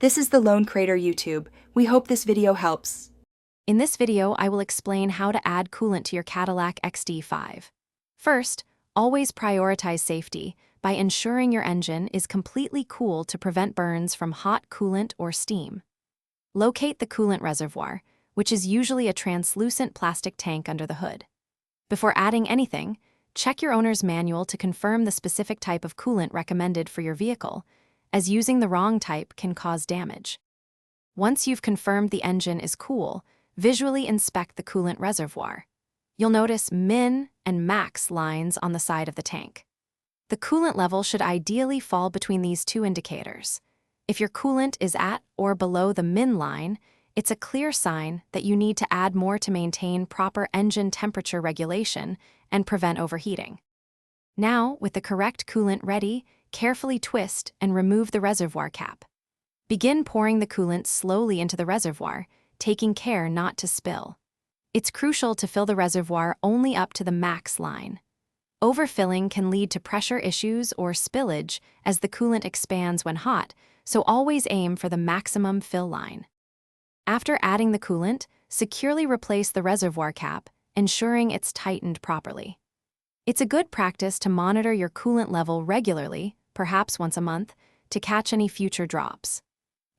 This is the Lone Crater YouTube. We hope this video helps. In this video, I will explain how to add coolant to your Cadillac XT5. First, always prioritize safety by ensuring your engine is completely cool to prevent burns from hot coolant or steam. Locate the coolant reservoir, which is usually a translucent plastic tank under the hood. Before adding anything, check your owner's manual to confirm the specific type of coolant recommended for your vehicle, as using the wrong type can cause damage. Once you've confirmed the engine is cool, visually inspect the coolant reservoir. You'll notice min and max lines on the side of the tank. The coolant level should ideally fall between these two indicators. If your coolant is at or below the min line, it's a clear sign that you need to add more to maintain proper engine temperature regulation and prevent overheating. Now, with the correct coolant ready, carefully twist and remove the reservoir cap. Begin pouring the coolant slowly into the reservoir, taking care not to spill. It's crucial to fill the reservoir only up to the max line. Overfilling can lead to pressure issues or spillage as the coolant expands when hot, so always aim for the maximum fill line. After adding the coolant, securely replace the reservoir cap, ensuring it's tightened properly. It's a good practice to monitor your coolant level regularly, perhaps once a month, to catch any future drops.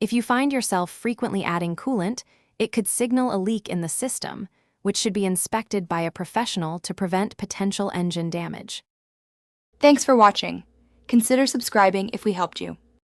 If you find yourself frequently adding coolant, it could signal a leak in the system, which should be inspected by a professional to prevent potential engine damage. Thanks for watching. Consider subscribing if we helped you.